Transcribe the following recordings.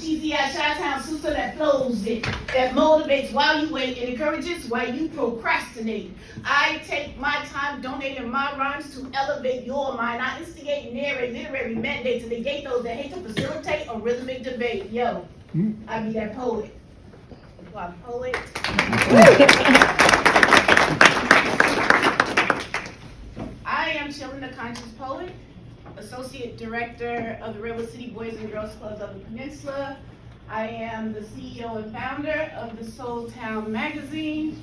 cheesy ass Chi-Town sister that flows it, that motivates while you wait and encourages while you procrastinate. I take my time donating my rhymes to elevate your mind. I instigate, narrate, literary mandate to negate those that hate to facilitate a rhythmic debate. Yo, I be that poet. I'm a poet. I am Chillin, the Conscious Poet, Associate Director of the Redwood City Boys and Girls Clubs of the Peninsula. I am the CEO and founder of the Soul Town magazine,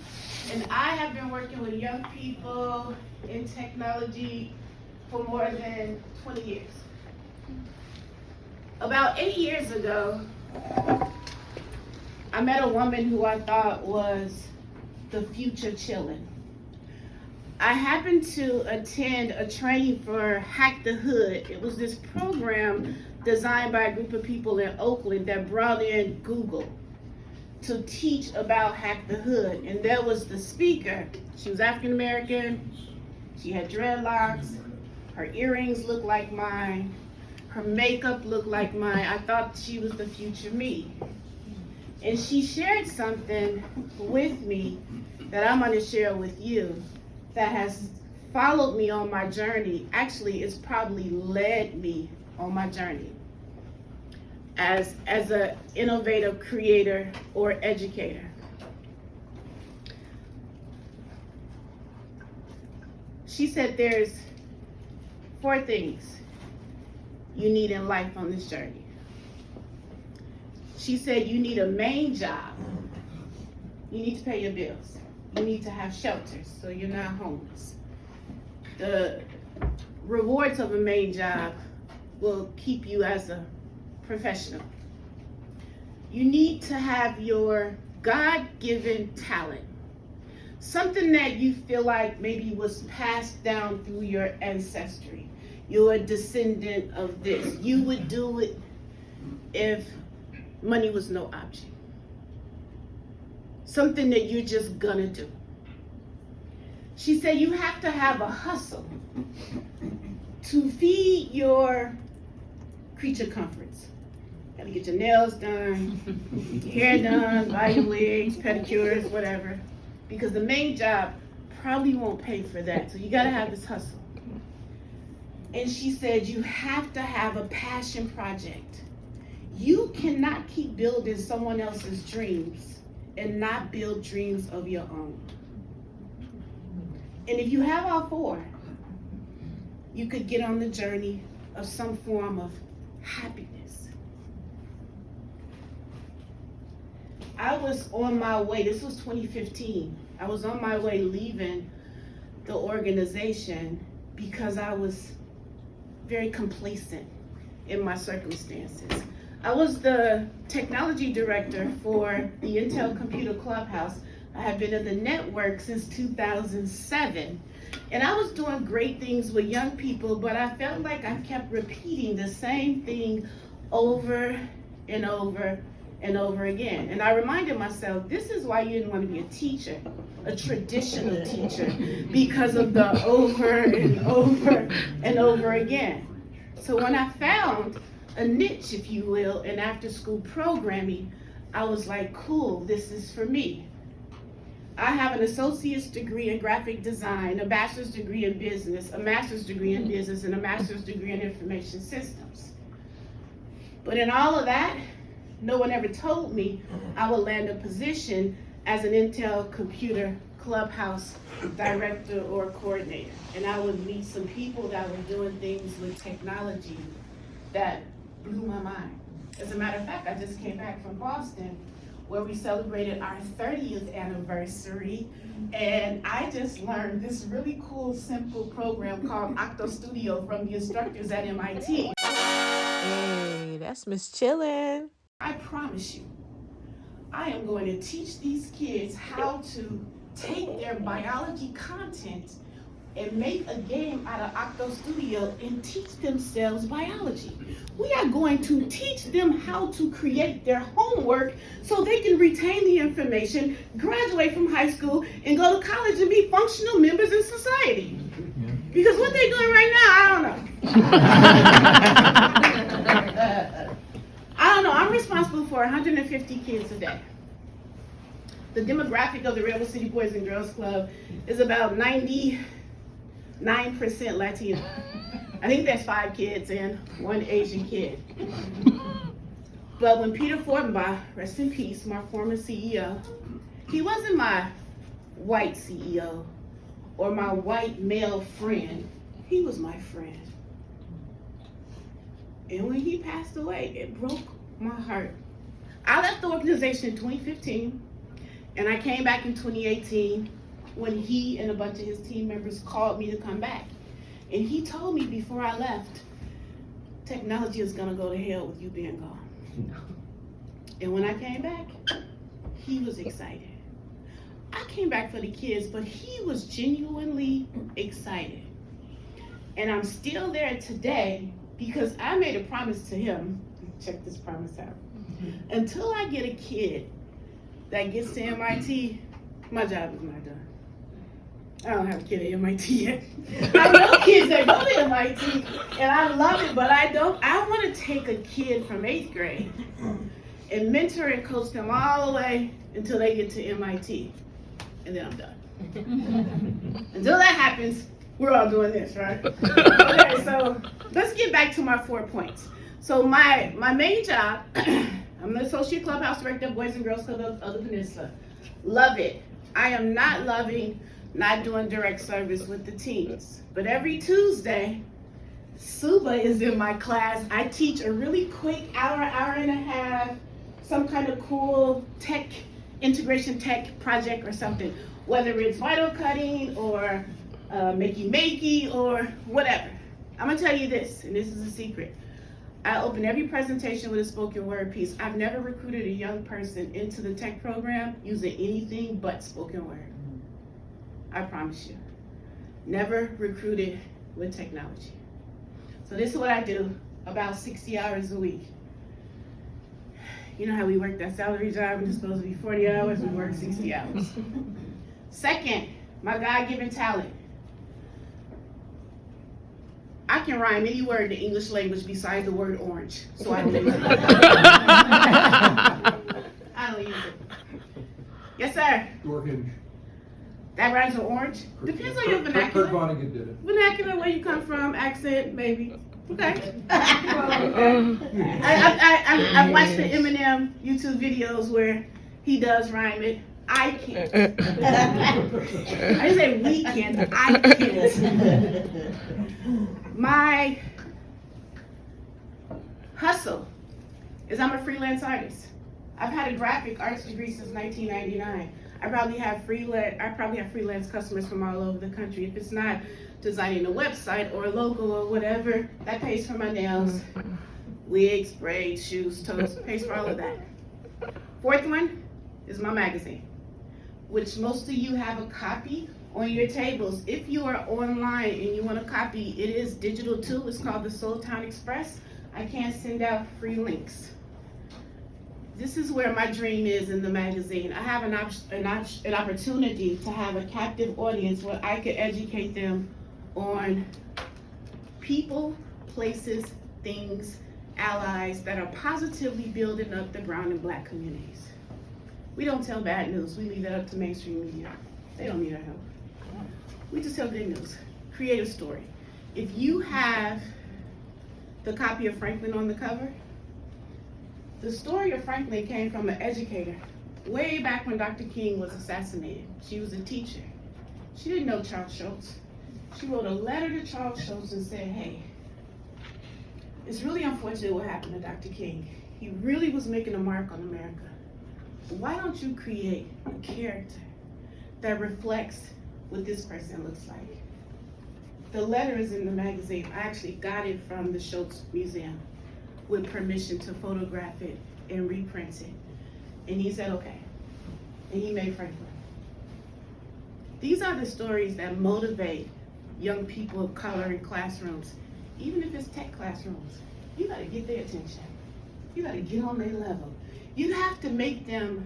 and I have been working with young people in technology for more than 20 years. About 8 years ago, I met a woman who I thought was the future Chillin. I happened to attend a training for Hack the Hood. It was this program designed by a group of people in Oakland that brought in Google to teach about Hack the Hood. And there was the speaker. She was African American. She had dreadlocks. Her earrings looked like mine. Her makeup looked like mine. I thought she was the future me. And she shared something with me that I'm going to share with you that has followed me on my journey. Actually, it's probably led me on my journey as an innovative creator or educator. She said there's 4 things you need in life on this journey. She said you need a main job. You need to pay your bills. You need to have shelters so you're not homeless. The rewards of a main job will keep you as a professional. You need to have your God-given talent. Something that you feel like maybe was passed down through your ancestry. You're a descendant of this. You would do it if money was no option. Something that you're just gonna do. She said you have to have a hustle to feed your creature comforts. Gotta get your nails done, your hair done, buy your wigs, pedicures, whatever. Because the main job probably won't pay for that. So you gotta have this hustle. And she said you have to have a passion project. You cannot keep building someone else's dreams and not build dreams of your own. And if you have all 4, you could get on the journey of some form of happiness. I was on my way, this was 2015. I was on my way leaving the organization because I was very complacent in my circumstances. I was the technology director for the Intel Computer Clubhouse. I have been in the network since 2007. And I was doing great things with young people, but I felt like I kept repeating the same thing over and over and over again. And I reminded myself, this is why you didn't want to be a teacher, a traditional teacher, because of the over and over and over again. So when I found a niche, if you will, in after-school programming, I was like, cool, this is for me. I have an associate's degree in graphic design, a bachelor's degree in business, a master's degree in business, and a master's degree in information systems. But in all of that, no one ever told me I would land a position as an Intel Computer Clubhouse director or coordinator. And I would meet some people that were doing things with technology that blew my mind. As a matter of fact, I just came back from Boston where we celebrated our 30th anniversary, and I just learned this really cool, simple program called Octo Studio from the instructors at MIT. Hey, that's Miss Chillin. I promise you, I am going to teach these kids how to take their biology content and make a game out of Octo Studio and teach themselves biology. We are going to teach them how to create their homework so they can retain the information, graduate from high school, and go to college and be functional members in society. Because what they're doing right now, I don't know. I'm responsible for 150 kids a day. The demographic of the Rebel City Boys and Girls Club is about 99% Latino. I think there's 5 kids and 1 Asian kid. But when Peter Fortenbaugh, rest in peace, my former CEO, he wasn't my white CEO or my white male friend. He was my friend. And when he passed away, it broke my heart. I left the organization in 2015, and I came back in 2018 when he and a bunch of his team members called me to come back. And he told me before I left, technology is gonna go to hell with you being gone. And when I came back, he was excited. I came back for the kids, but he was genuinely excited. And I'm still there today because I made a promise to him. Check this promise out. Until I get a kid that gets to MIT, my job is not done. I don't have a kid at MIT yet. I know kids that go to MIT, and I love it, but I want to take a kid from 8th grade and mentor and coach them all the way until they get to MIT, and then I'm done. Until that happens, we're all doing this, right? Okay, so let's get back to my 4 points. So my main job, I'm the Associate Clubhouse Director of Boys and Girls Club of the Peninsula. Love it. I am not loving not doing direct service with the teens. But every Tuesday, Suba is in my class. I teach a really quick hour and a half, some kind of cool tech, integration tech project or something, whether it's vinyl cutting or makey or whatever. I'm gonna tell you this, and this is a secret. I open every presentation with a spoken word piece. I've never recruited a young person into the tech program using anything but spoken word. I promise you. Never recruited with technology. So this is what I do, about 60 hours a week. You know how we work that salary job and it's supposed to be 40 hours, we work 60 hours. Second, my God-given talent. I can rhyme any word in the English language besides the word orange, so I don't use it. I don't use it. Yes, sir? Door hinge. That rhymes with orange? Depends on your vernacular. Kurt Vonnegut did it. Vernacular, where you come from, accent, maybe. Okay. I've watched the Eminem YouTube videos where he does rhyme it. I can't. I didn't say we can't, I can't. My hustle is I'm a freelance artist. I've had a graphic arts degree since 1999. I probably have freelance customers from all over the country. If it's not designing a website or a logo or whatever, that pays for my nails, wigs, braids, shoes, toes, pays for all of that. Fourth one is my magazine, which most of you have a copy on your tables. If you are online and you want a copy, it is digital too. It's called the Soul Town Express. I can't send out free links. This is where my dream is in the magazine. I have an opportunity to have a captive audience where I could educate them on people, places, things, allies that are positively building up the brown and black communities. We don't tell bad news. We leave that up to mainstream media. They don't need our help. We just tell good news. Create a story. If you have the copy of Franklin on the cover, the story of Franklin came from an educator way back when Dr. King was assassinated. She was a teacher. She didn't know Charles Schultz. She wrote a letter to Charles Schultz and said, hey, it's really unfortunate what happened to Dr. King. He really was making a mark on America. Why don't you create a character that reflects what this person looks like? The letter is in the magazine. I actually got it from the Schultz Museum with permission to photograph it and reprint it. And he said, okay. And he made Franklin. These are the stories that motivate young people of color in classrooms, even if it's tech classrooms. You gotta get their attention. You gotta get on their level. You have to make them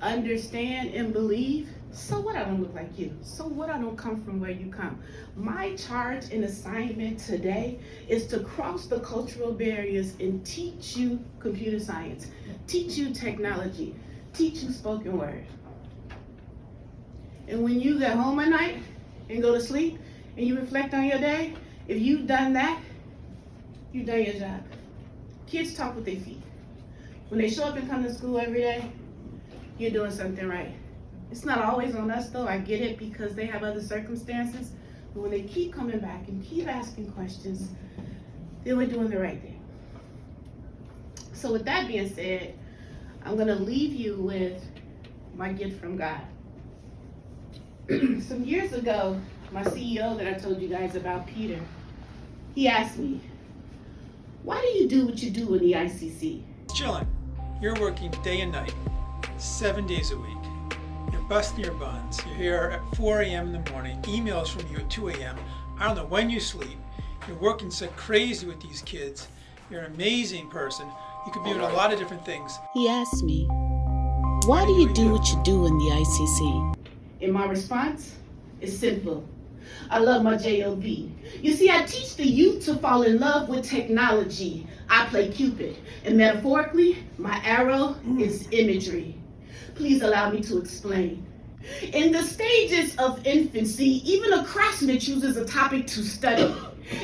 understand and believe So what I don't look like you? So what I don't come from where you come? My charge and assignment today is to cross the cultural barriers and teach you computer science, teach you technology, teach you spoken word. And when you get home at night and go to sleep and you reflect on your day, if you've done that, you've done your job. Kids talk with their feet. When they show up and come to school every day, you're doing something right. It's not always on us though, I get it, because they have other circumstances. But when they keep coming back and keep asking questions, then we're doing the right thing. So with that being said, I'm gonna leave you with my gift from God. Some years ago, my CEO that I told you guys about, Peter, he asked me, why do you do what you do in the ICC? Chillin, you're working day and night, 7 days a week. You're busting your buns. You're here at 4 a.m. in the morning, emails from you at 2 a.m. I don't know when you sleep. You're working so crazy with these kids. You're an amazing person. You could be doing a lot of different things. He asked me, why do you do what you do in the ICC? And my response is simple. I love my job. You see, I teach the youth to fall in love with technology. I play Cupid, and metaphorically, my arrow is imagery. Please allow me to explain. In the stages of infancy, even a craftsman chooses a topic to study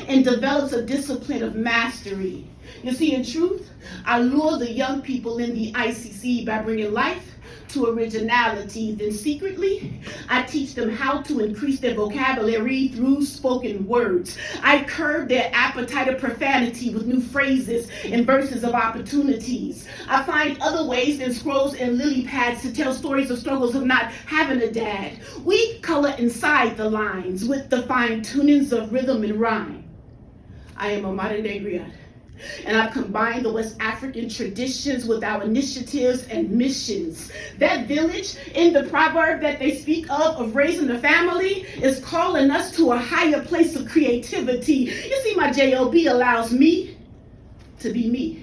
and develops a discipline of mastery. You see, in truth, I lure the young people in the ICC by bringing life to originality. Then secretly, I teach them how to increase their vocabulary through spoken words. I curb their appetite of profanity with new phrases and verses of opportunities. I find other ways than scrolls and lily pads to tell stories of struggles of not having a dad. We color inside the lines with the fine tunings of rhythm and rhyme. I am a modern day griot, and I've combined the West African traditions with our initiatives and missions. That village in the proverb that they speak of raising a family is calling us to a higher place of creativity. You see, my job allows me to be me.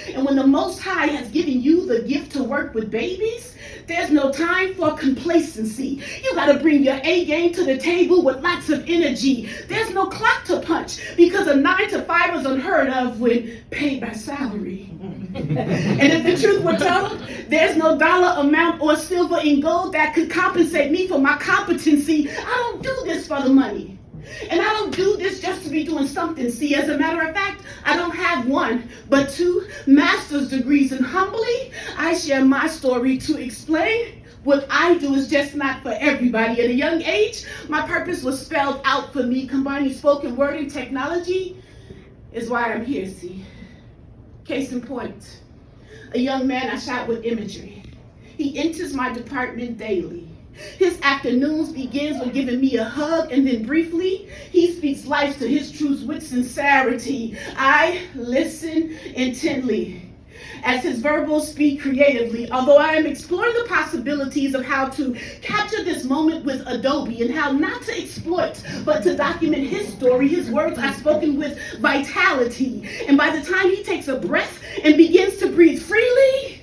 And when the Most High has given you the gift to work with babies, there's no time for complacency. You gotta bring your A game to the table with lots of energy. There's no clock to punch because a 9 to 5 is unheard of when paid by salary. And if the truth were told, there's no dollar amount or silver and gold that could compensate me for my competency. I don't do this for the money. And I don't do this just to be doing something. See, as a matter of fact, I don't have one, but 2 master's degrees. And humbly, I share my story to explain what I do is just not for everybody. At a young age, my purpose was spelled out for me. Combining spoken word and technology is why I'm here, see. Case in point, a young man I shot with imagery. He enters my department daily. His afternoons begins with giving me a hug, and then briefly, he speaks life to his truths with sincerity. I listen intently as his verbals speak creatively, although I am exploring the possibilities of how to capture this moment with Adobe and how not to exploit, but to document his story. His words are spoken with vitality, and by the time he takes a breath and begins to breathe freely,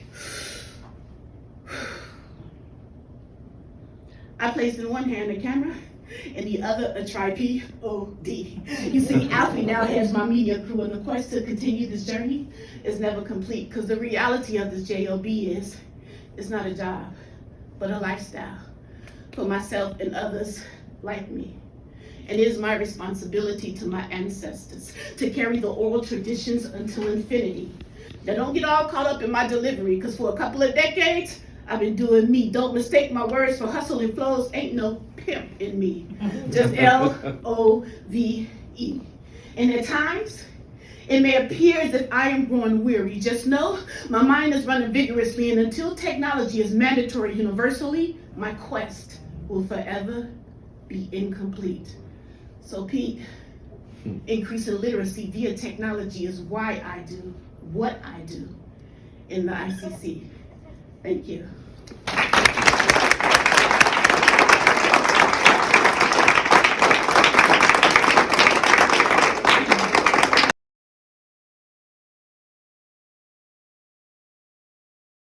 I placed in one hand a camera and the other a tripod. You see, Alfie now has my media crew, and the quest to continue this journey is never complete, because the reality of this job is, it's not a job, but a lifestyle for myself and others like me. And it is my responsibility to my ancestors to carry the oral traditions until infinity. Now don't get all caught up in my delivery, because for a couple of decades, I've been doing me. Don't mistake my words for hustle and flows. Ain't no pimp in me. Just L-O-V-E. And at times, it may appear as if I am growing weary. Just know my mind is running vigorously, and until technology is mandatory universally, my quest will forever be incomplete. So Pete, increasing literacy via technology is why I do what I do in the ICC. Thank you.